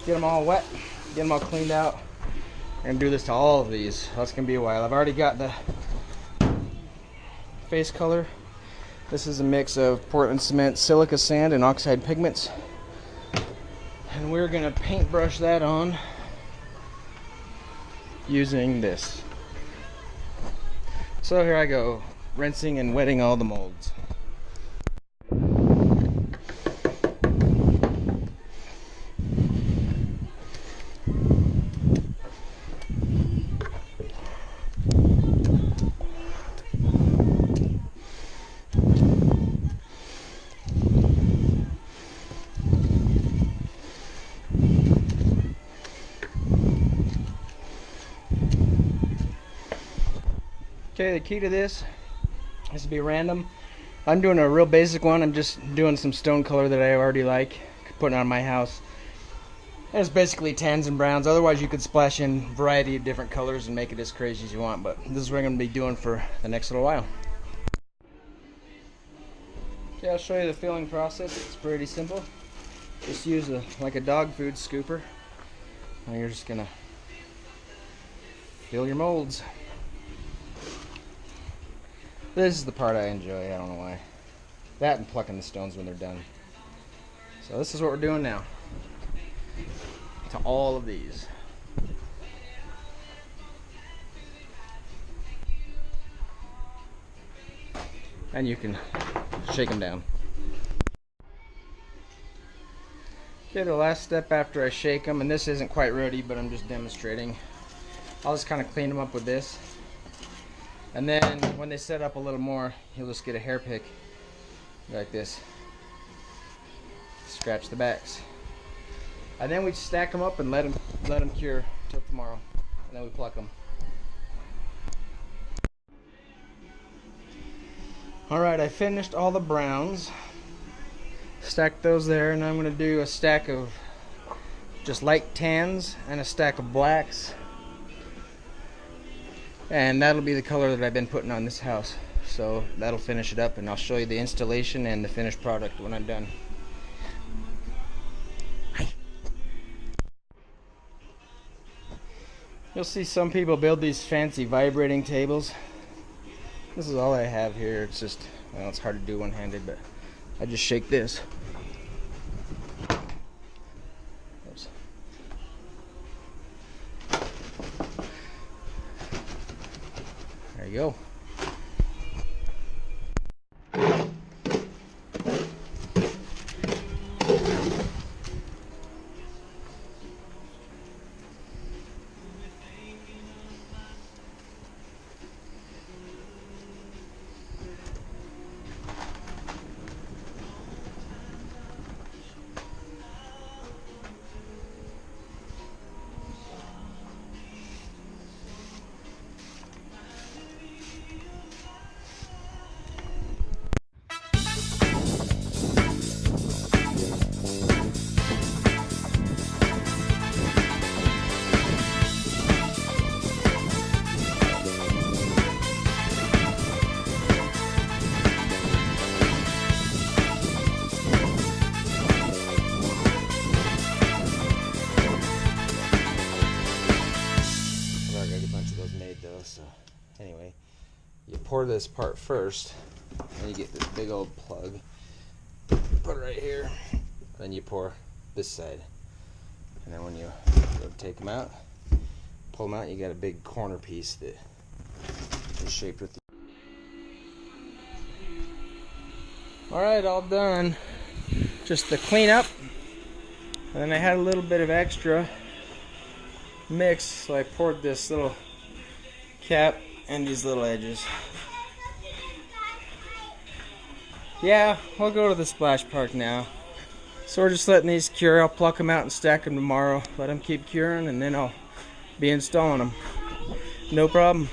get them all wet, get them all cleaned out, and do this to all of these. That's gonna be a while. I've already got the face color. This is a mix of Portland cement, silica sand, and oxide pigments. And we're gonna paintbrush that on using this. So here I go, rinsing and wetting all the molds. Okay, the key to this is to be random. I'm doing a real basic one. I'm just doing some stone color that I already like, putting on my house. And it's basically tans and browns. Otherwise, you could splash in a variety of different colors and make it as crazy as you want. But this is what I'm going to be doing for the next little while. Okay, I'll show you the filling process. It's pretty simple. Just use like a dog food scooper. And you're just going to fill your molds. This is the part I enjoy, I don't know why. That and plucking the stones when they're done. So this is what we're doing now. To all of these. And you can shake them down. Okay, the last step after I shake them, and this isn't quite ready, but I'm just demonstrating. I'll just kind of clean them up with this. And then when they set up a little more, you'll just get a hair pick like this. Scratch the backs. And then we stack them up and let them cure till tomorrow. And then we pluck them. Alright, I finished all the browns. Stacked those there, and I'm going to do a stack of just light tans and a stack of blacks. And that'll be the color that I've been putting on this house. So that'll finish it up, and I'll show you the installation and the finished product when I'm done. You'll see some people build these fancy vibrating tables. This is all I have here. It's just, well, it's hard to do one-handed, but I just shake this. Oops. There you go. So anyway, you pour this part first, and you get this big old plug, put it right here, then you pour this side, and then when you go to take them out, pull them out, you got a big corner piece that is shaped with the... Alright, all done. Just the cleanup, and then I had a little bit of extra mix, so I poured this little cap and these little edges. Yeah, we'll go to the splash park now. So we're just letting these cure. I'll pluck them out and stack them tomorrow. Let them keep curing, and then I'll be installing them. No problem.